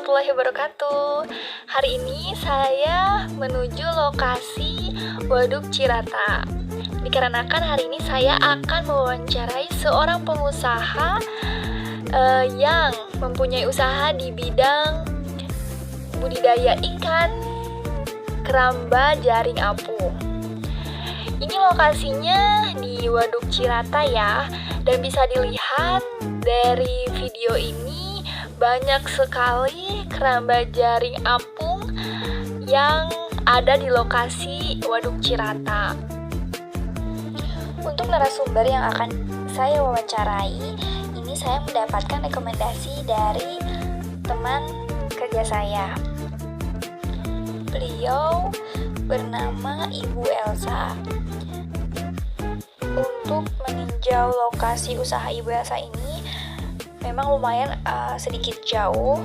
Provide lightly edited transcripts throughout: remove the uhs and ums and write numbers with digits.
warahmatullahi wabarakatuh. Hari ini saya menuju lokasi Waduk Cirata. Dikarenakan hari ini saya akan mewawancarai seorang pengusaha yang mempunyai usaha di bidang budidaya ikan keramba jaring apung. Ini lokasinya di Waduk Cirata ya, dan bisa dilihat dari video ini banyak sekali keramba jaring apung yang ada di lokasi Waduk Cirata. Untuk narasumber yang akan saya wawancarai, ini saya mendapatkan rekomendasi dari teman kerja saya. Beliau bernama Ibu Elsa. Untuk meninjau lokasi usaha Ibu Elsa ini memang lumayan sedikit jauh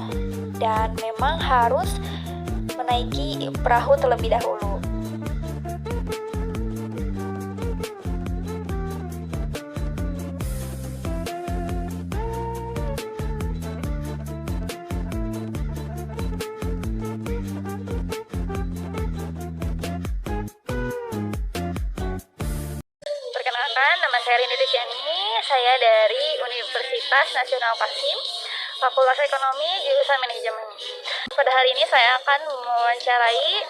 dan memang harus menaiki perahu terlebih dahulu. Nama saya Rini Tisyani, saya dari Universitas Nasional Qasim, Fakultas Ekonomi, jurusan Manajemen. Pada hari ini saya akan mewawancarai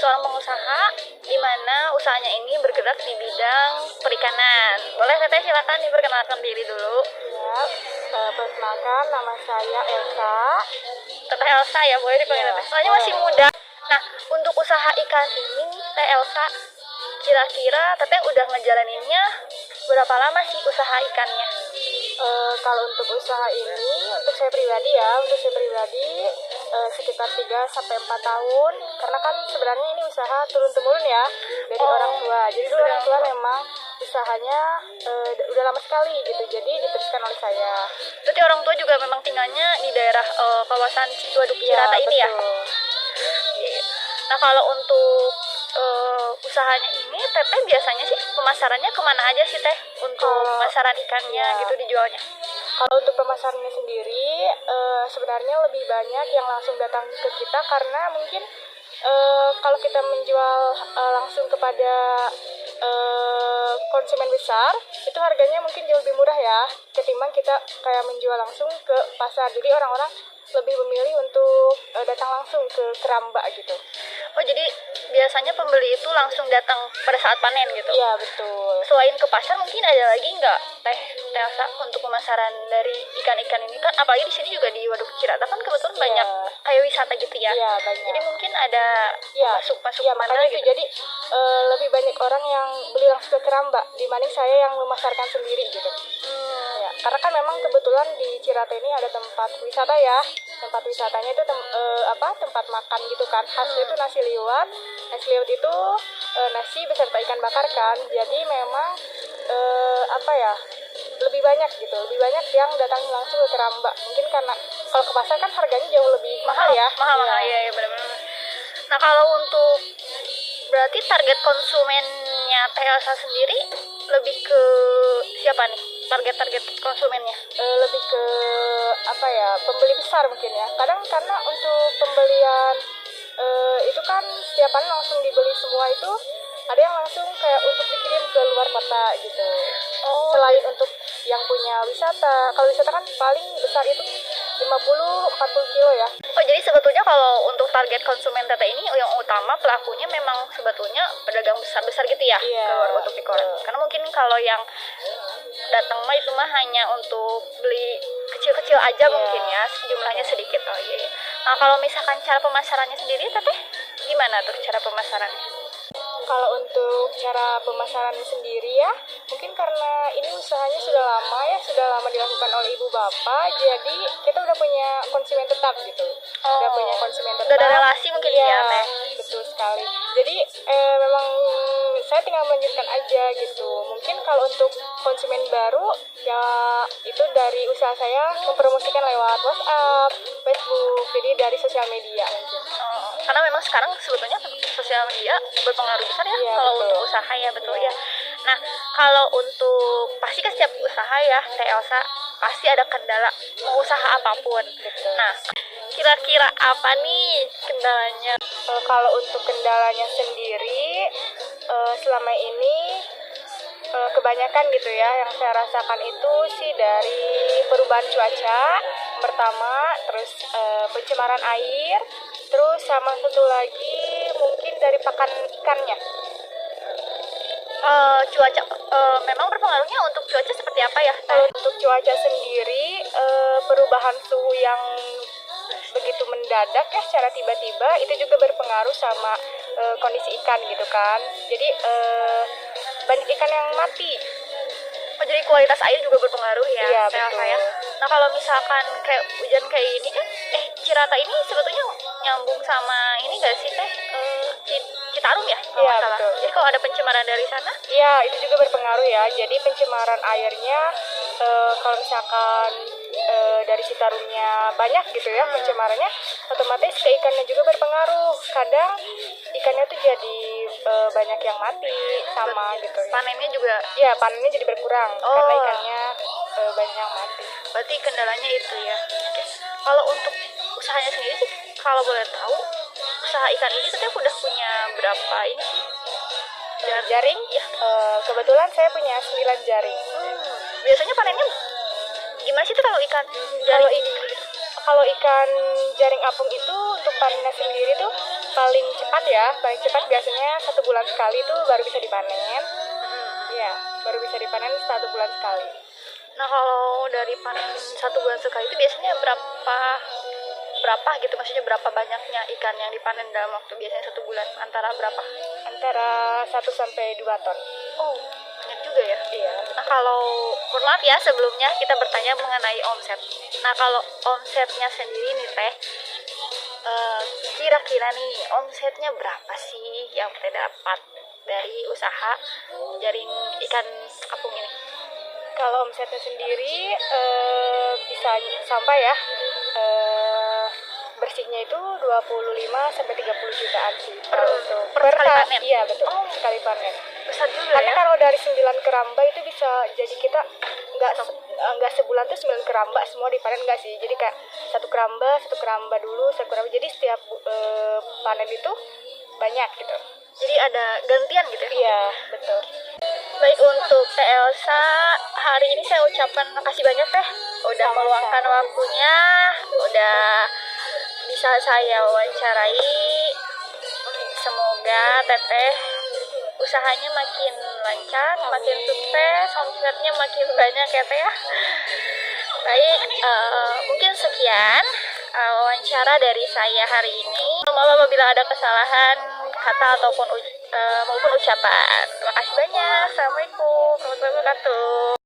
seorang pengusaha di mana usahanya ini bergerak di bidang perikanan. Boleh Teteh silakan diperkenalkan diri dulu. Ya, perkenalkan nama saya Elsa. Teteh Elsa ya, boleh dipanggil Teteh. Soalnya masih muda. Nah, untuk usaha ikan ini, Teh Elsa, kira-kira Teteh udah ngejalaninnya berapa lama sih usaha ikannya? Kalau untuk usaha ini, untuk saya pribadi sekitar 3-4 tahun. Karena kan sebenarnya ini usaha turun-temurun ya dari orang tua. Jadi dulu orang tua memang usahanya udah lama sekali gitu. Jadi diteruskan oleh saya. Berarti orang tua juga memang tinggalnya di daerah kawasan Waduk Cirata ini ya? Nah, kalau untuk usahanya ini, Teteh biasanya sih pemasarannya kemana aja sih Teh untuk pemasaran ikannya gitu dijualnya? Kalau untuk pemasarannya sendiri, sebenarnya lebih banyak yang langsung datang ke kita karena mungkin kalau kita menjual langsung kepada konsumen besar, itu harganya mungkin jauh lebih murah ya ketimbang kita kayak menjual langsung ke pasar. Jadi orang-orang lebih memilih untuk datang langsung ke keramba gitu. Oh, jadi biasanya pembeli itu langsung datang pada saat panen gitu? Iya, betul. Selain ke pasar, mungkin ada lagi nggak Teh Elsa untuk pemasaran dari ikan-ikan ini kan? Apalagi di sini juga di Waduk Cirata kan kebetulan banyak kayak wisata gitu ya? Iya, banyak. Jadi mungkin ada masuk mana gitu? Jadi lebih banyak orang yang beli langsung ke keramba dibanding saya yang memasarkan sendiri gitu. Ya, karena kan memang kebetulan di Cirata ini ada tempat wisata ya. Tempat wisatanya itu tempat makan gitu kan. Khasnya itu nasi liwet. Nasi liwet itu nasi beserta ikan bakar kan. Jadi memang lebih banyak gitu. Lebih banyak yang datang langsung ke keramba. Mungkin karena kalau ke pasar kan harganya jauh lebih mahal ya. Mahal ya benar-benar. Nah, kalau untuk berarti target konsumennya Teh Elsa sendiri lebih ke siapa nih? Target konsumennya? Lebih ke pembeli besar mungkin ya. Kadang karena untuk pembelian itu kan setiap hari langsung dibeli semua itu, ada yang langsung kayak untuk dikirim ke luar kota gitu. Selain untuk yang punya wisata, kalau wisata kan paling besar itu 50-40 kilo ya. Oh, jadi sebetulnya kalau untuk target konsumen Teteh ini yang utama pelakunya memang sebetulnya pedagang besar-besar gitu ya? Iya, keluar untuk dikoran. Karena mungkin kalau yang datang mah itu mah hanya untuk beli kecil-kecil aja mungkin ya, jumlahnya sedikit. Oh iya. Nah, kalau misalkan cara pemasarannya sendiri Teteh gimana tuh cara pemasarannya? Kalau untuk cara pemasaran sendiri ya, mungkin karena ini usahanya sudah lama dilakukan oleh ibu bapak, jadi kita udah punya konsumen tetap gitu. Udah punya konsumen tetap. Udah ada relasi mungkin ya Teh? Betul sekali. Jadi memang saya tinggal melanjutkan aja gitu. Mungkin kalau untuk konsumen baru ya itu dari usaha saya mempromosikan lewat WhatsApp, Facebook, jadi dari sosial media mungkin. Karena memang sekarang sebetulnya sosial media berpengaruh besar ya kalau untuk usaha ya, betul ya. Nah, kalau untuk pasti kan setiap usaha ya Teh Elsa pasti ada kendala mau usaha apapun. Betul. Nah, Kira-kira apa nih kendalanya? Kalau untuk kendalanya sendiri, selama ini kebanyakan gitu ya yang saya rasakan itu sih dari perubahan cuaca pertama, terus pencemaran air, terus sama satu lagi mungkin dari pakan ikannya. Cuaca memang berpengaruhnya untuk cuaca seperti apa ya? Kalau untuk cuaca sendiri, perubahan suhu yang begitu mendadak ya secara tiba-tiba itu juga berpengaruh sama kondisi ikan gitu kan. Jadi banyak ikan yang mati. Oh, jadi kualitas air juga berpengaruh ya? Iya, saya betul. saya. Nah, kalau misalkan kayak hujan kayak ini kan, Cirata ini sebetulnya nyambung sama ini gak sih teh? Citarum ya? Kalau Iya, nggak salah. betul. Jadi kalau ada pencemaran dari sana, Iya, itu juga berpengaruh ya. Jadi pencemaran airnya kalau misalkan dari Citarumnya banyak gitu ya pencemarannya, otomatis ke ikannya juga berpengaruh. Kadang ikannya tuh jadi banyak yang mati sama gitu ya. panennya juga. Iya, panennya jadi berkurang Oh. karena ikannya banyak yang mati. Berarti kendalanya itu ya. Oke. Kalau untuk usahanya sendiri sih, kalau boleh tahu, usaha ikan ini tuh udah punya berapa ini sih? Jaring, Ya. kebetulan saya punya 9 jaring. Biasanya panennya gimana sih tuh kalau ikan Kalau jaring? Kalau ikan jaring apung itu untuk panennya sendiri tuh paling cepat ya, paling cepat biasanya 1 bulan sekali tuh baru bisa dipanen. Iya, baru bisa dipanen 1 bulan sekali. Nah, kalau dari panen 1 bulan sekali itu biasanya berapa gitu, maksudnya berapa banyaknya ikan yang dipanen dalam waktu biasanya 1 bulan, antara berapa? Antara 1 sampai 2 ton. Oh, banyak juga ya. Iya. Nah, kalau mohon maaf ya sebelumnya kita bertanya mengenai omset. Nah, kalau omsetnya sendiri nih teh, kira-kira nih omsetnya berapa sih yang teh dapat dari usaha jaring ikan apung ini? Kalau omsetnya sendiri bisa sampai ya bersihnya itu 25 sampai 30 jutaan sih. Per kali panen? Iya, betul. Oh. Sekali panen. Besar juga Karena ya. kalau dari 9 keramba itu bisa jadi kita nggak sebulan tuh 9 keramba semua dipanen, nggak sih. Jadi kayak satu keramba dulu, satu keramba. Jadi setiap panen itu banyak gitu. Jadi ada gantian gitu ya? Iya, betul. Baik, untuk Teh Elsa, hari ini saya ucapkan makasih banyak Teh. Udah Sama-sama. meluangkan waktunya, udah bisa saya wawancarai. Semoga Teteh usahanya makin lancar, makin sukses, omsetnya makin banyak ya Teh ya. Baik, mungkin sekian wawancara dari saya hari ini. Maaf apabila ada kesalahan kata ataupun maupun ucapan. Terima kasih banyak. Assalamualaikum warahmatullahi wabarakatuh.